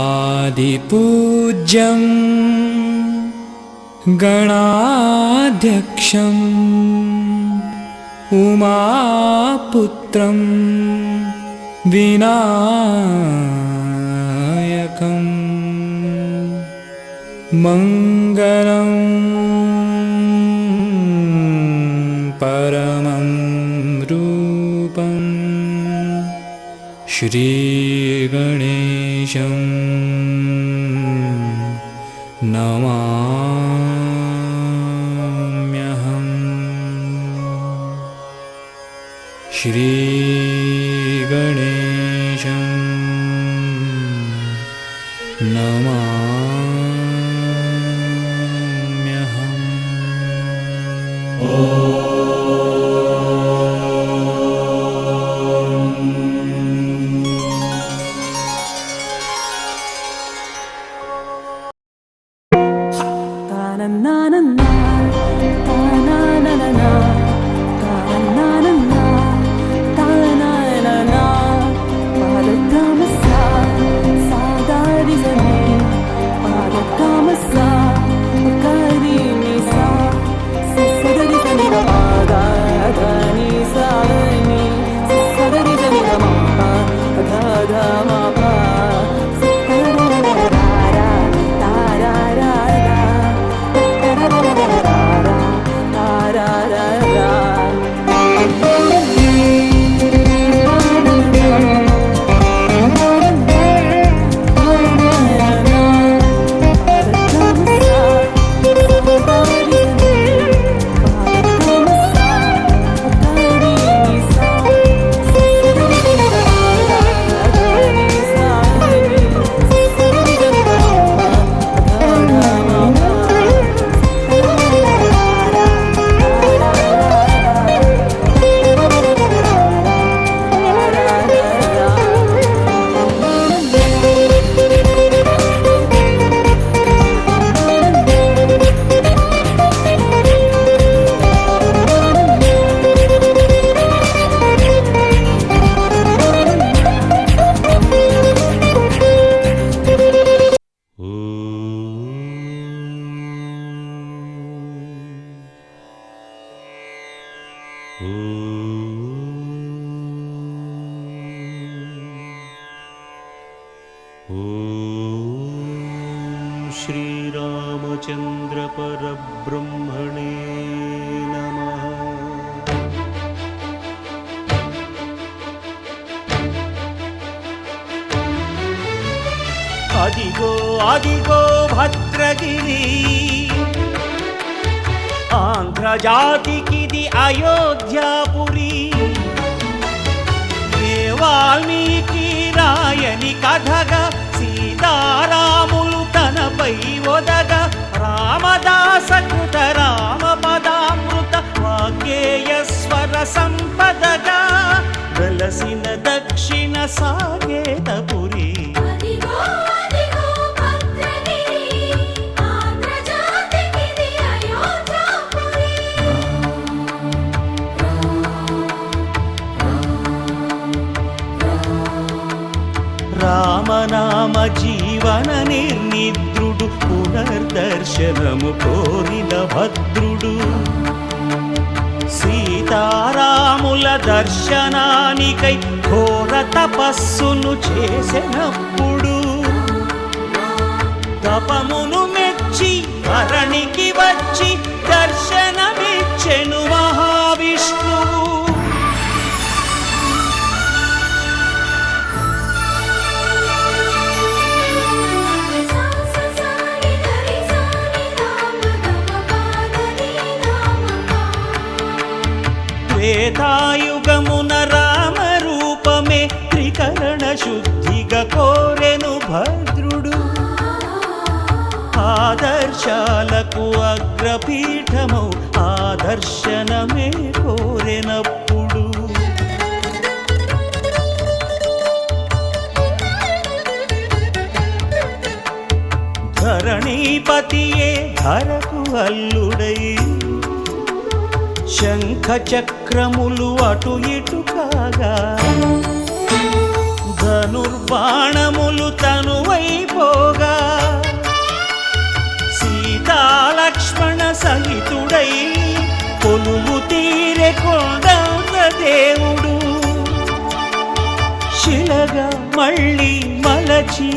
आदिपूज्यं गणाध्यक्षम् उमापुत्रं विनायकं मङ्गलं परमं रूपं श्रीगणेशं नमाम्यहम्। श्रीगणेशं नमाम्यहम्। श्रीरामचंद्र परब्रह्मणे नमः। अदिगो अदिगो भद्रगिरि आंध्रजातिकिदि अयोध्यापुरी ये वाल्मीकि रायनि कथगा सीतारामुलु तनपै ओदग रामदास कृत रामपदामृत वाग्गेयस्वर संपदगा వెలసిన దక్షిణ సాగేతపురి రామనామ జీవన నిర్నిద్రుడు పునర్దర్శనము కోరిన భద్రుడు సీతారాముల దర్శనానికై ఘోర తపస్సును చేసినప్పుడు తపమును మెచ్చి ధరణికి వచ్చి దర్శనమిచ్చెను మహావిష్ణువు. త్రేతాయుగమున రామ రూపమే త్రికరణ శుద్ధిగా కోరెను భద్రుడు. ఆదర్శాలకు అగ్రపీఠమౌ ఆదర్శనమే కోరెనప్పుడు ధరణీపతియే ధరకు అల్లుడై శంఖ చక్రములు అటు ఇటు కాగా ధనుర్బాణములు తనువైపోగా సీతాలక్ష్మణ సహితుడై కొలువు తీరె కొండంత దేవుడు శిలగా మళ్ళీ మలచి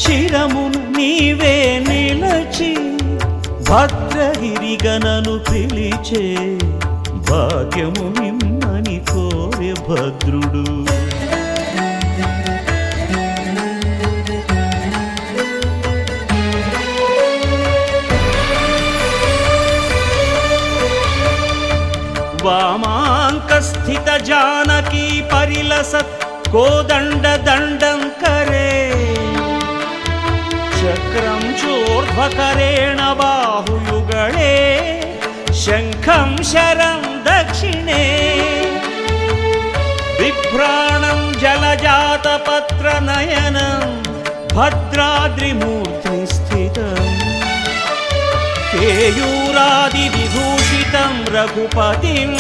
శిరమును నీవే నిలచి భద్రగిరిగనను పిలిచే భాగ్యము నిమ్మని కోరె భద్రుడు వామాంకస్థిత జానకీ పరిలసత్ కోదండ దండం కరే చక్రం చోర్ధ్వకరేణ బాహుయుగళే శంఖం శరం దక్షిణే బిభ్రాణం జలజాతపత్ర నయనం భద్రాద్రిమూర్తి స్థితం కేయూరాది విభూషితం రఘుపతిం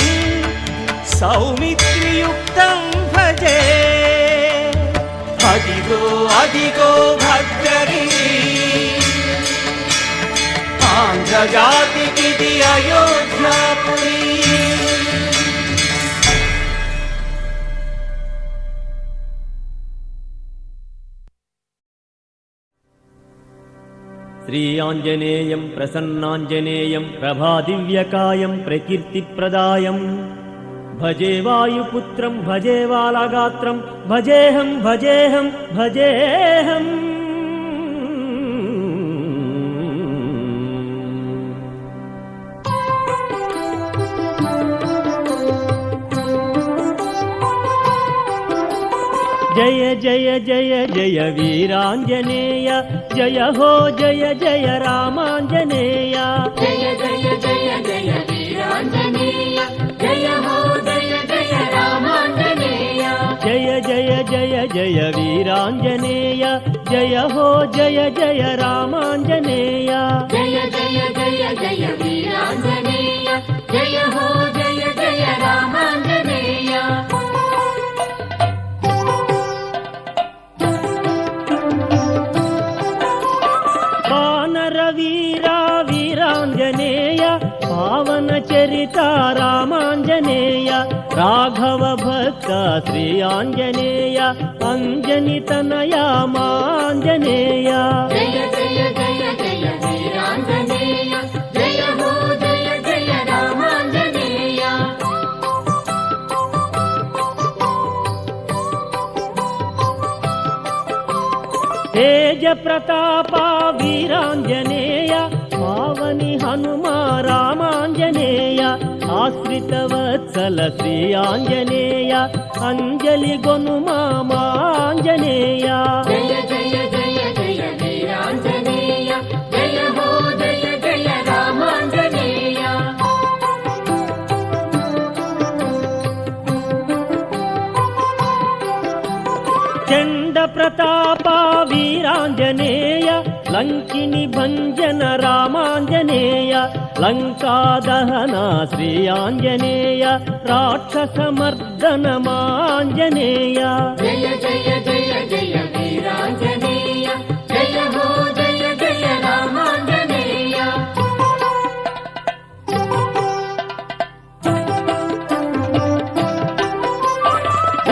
సౌమిత్రియుక్తం భజే అదిగో అదిగో భద్రగిరి ఆంధ్రజాతికిది అయోధ్యాపురి శ్రీ ఆంజనేయం ప్రసన్నాంజనేయం ప్రభాదివ్యకాయం ప్రకీర్తిప్రదాయం భజే వాయుపుత్రం భజే వాలగాత్రం భజేహం భజేహం భజేహం జయ జయ జయ జయ వీరాంజనేయ జయ హో జయ జయ రామాంజనేయ జయ జయ జయ జయ వీరాంజనేయ జయ హో జయ జయ రామాంజనేయ జయ జయ జయ జయ వీరాంజనేయ జయ హో జయ జయ రామాంజనేయ జయ జయ జయ జయ వీరాంజనేయ జయ హో జయ జయ రామాంజనేయ వీరా వీరాంజనేయ పావన చరిత రామాంజనేయ రాఘవ భక్త శ్రీ ఆంజనేయ అంజని తనయ మాంజనేయ జయ జయ జయ జయ వీరాంజనేయ జయ హో జయ జయ రామాంజనేయ తేజ ప్రతాప వీరాంజనేయ పావని హనుమా రామాంజనేయ ఆశ్రిత వత్సల శ్రీ ఆంజనేయ అంజలి గొనుమా మాంజనేయ జయ జయ జయ జయ వీరాంజనేయ జయ హో జయ జయ రామాంజనేయ చండ ప్రతాప వీరాంజనేయ లంకిని భంజన రామాంజనేయ లంకా దహన శ్రీ ఆంజనేయ రాక్షస మర్దన మాంజనేయ జయ జయ జయ జయ వీరాంజనేయ జయ హో జయ జయ రామాంజనేయ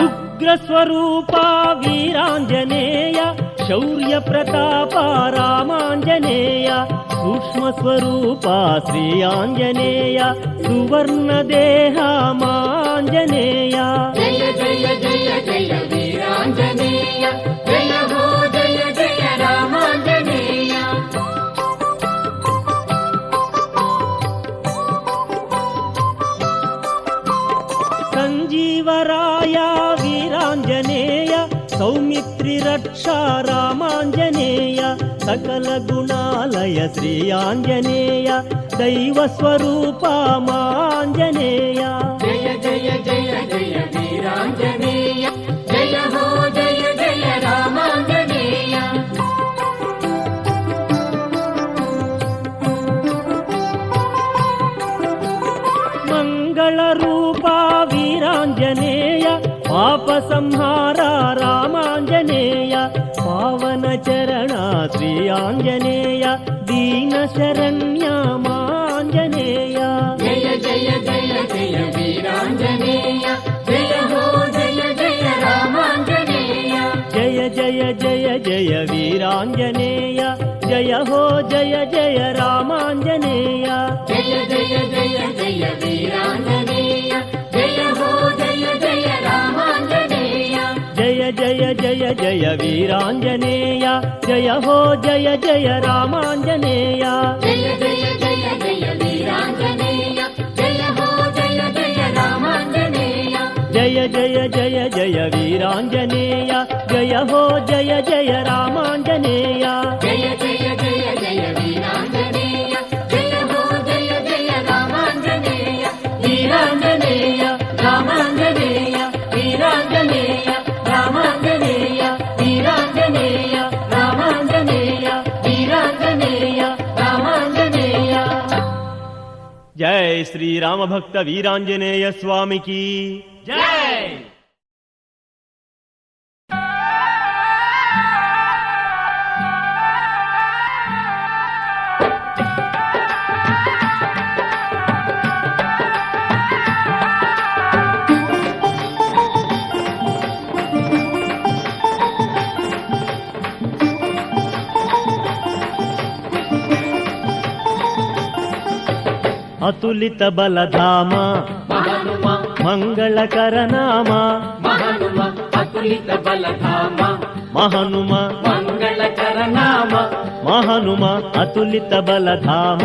ఉగ్రస్వరూప వీరాంజనేయ శౌర్య ప్రతాప రామాంజనేయ సూక్ష్మ స్వరూప శ్రీ ఆంజనేయ సువర్ణ దేహ మాంజనేయ జయ జయ జయ జయ వీరాంజనేయ జయ హో జయ జయ రామాంజనేయ సంజీవరాయ వీరాంజనేయ సౌమిత్రి రక్షా రామాంజనేయ సకల గుణాలయ శ్రీ ఆంజనేయ దైవ స్వరూప మాంజనేయ జయ జయ జయ జయ వీరాంజనేయ జయ హో జయ జయ రామాంజనేయ మంగళ రూప వీరాంజనేయ పాప పాపసంహార రామాంజనేయ పావన చరణ శ్రీ ఆంజనేయ దీన శరణ్య మాంజనేయ జయ జయ జయ జయ వీరాంజనేయ జయ హో జయ జయ రామాంజనేయ జయ జయ జయ జయ వీరాంజనేయ జయ హో జయ జయ రామాంజనేయ జయ జయ జయ జయ వీరాంజనేయ జయ హో జయ జయ రామాంజనేయ జయ జయ జయ జయ వీరాంజనేయ జయ హో జయ జయ రామాంజనేయ జయ జయ జయ జయ వీరాంజనేయ జయ హో జయ జయ రామాంజనేయ జయ జయ జయ జయ వీరాంజనేయ జయ హో జయ జయ రామాంజనేయ జయ జయ జయ జయ వీరాంజనేయ జయ హో జయ జయ రామాంజనేయ వీరాంజనేయ రామాంజనేయ వీరాంజనేయ రామాంజనేయ వీరాంజనేయ రామాంజనేయ వీరాంజనేయ రామాంజనేయ. జై శ్రీరామ భక్త వీరాంజనేయ స్వామికి జై. అతులిత బలధామ మహనుమ మంగళకర నామ మహనుమ అతులిత బలధామ మహనుమ మంగళకర నామ మహనుమ అతులిత బలధామ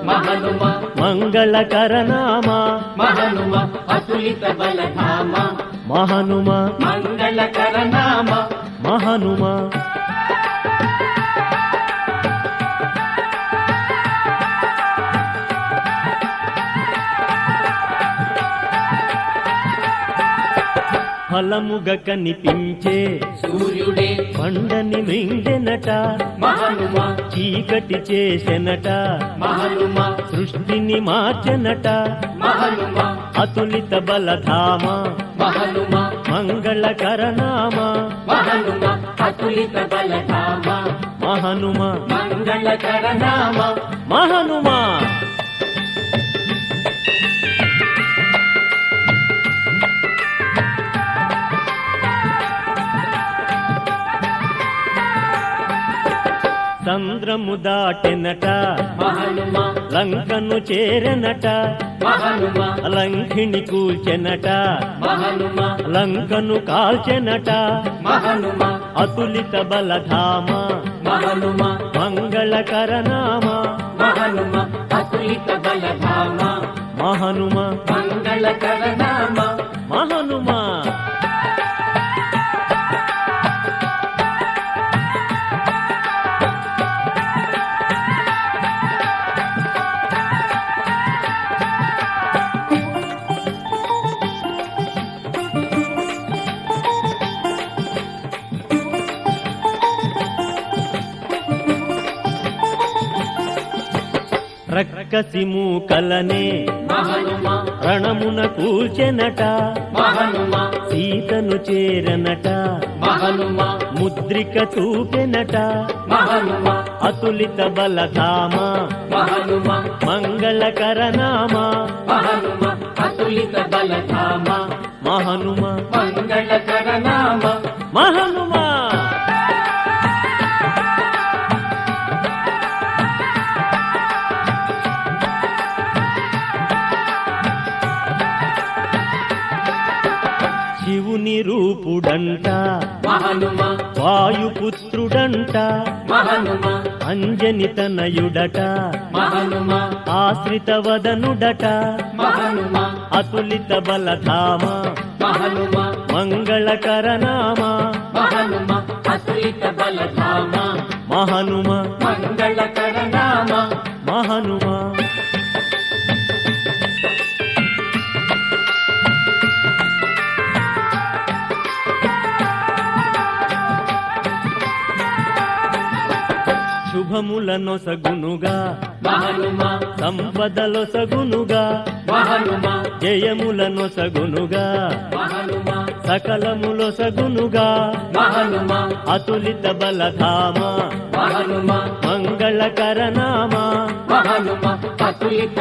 మహనుమ మంగళకర నామ మహనుమ అతులిత బలధామ మహనుమ మంగళకర నామ మహనుమ ఫలముగా కనిపించే సూర్యుడే పండని మింగెనట మహనుమ చీకటి చేసెనట మహనుమ సృష్టిని మార్చెనట మహనుమ అతులిత బలధామ మహనుమ మంగళకర నామ మహనుమ అతులిత బలధామ మహనుమ మంగళకర నామ మహనుమ సంద్రము దాటెనట మహనుమ లంకను చేరెనట మహనుమ లంకిణి కూల్చెనట మహనుమ లంకను కాల్చెనట మహనుమ అతులిత బలధామ మహనుమ మంగళకర నామ మహనుమ అతులిత బలధామ మహనుమ మంగళకర నామ మహనుమ రక్కసి మూకలనే మహనుమ రణమున కూల్చెనట మహనుమ సీతను చేరనట మహనుమ ముద్రిక చూపెనట మహనుమ అతులిత బలధామ మహనుమ మంగళకర నామ మహనుమ అతులిత బలధామ మహనుమ మంగళకర నామ మహనుమ శివుని రూపుడంట మహనుమ వాయుపుత్రుడంట మహనుమ అంజని తనయుడట మహనుమ ఆశ్రిత వదనుడట మహనుమ అతులిత బలధామ మహనుమ మంగళకర నామ మహనుమ అతులిత బలధామ మహనుమ మంగళకర నామ మహనుమ శుభములనొసగునుగా మహనుమ సంపదలొసగునుగా మహనుమ జయములనొసగునుగా మహనుమ సకలములొసగునుగా మహనుమ అతులిత బలధామ మహనుమ మంగళకరనామ మహనుమ అతులిత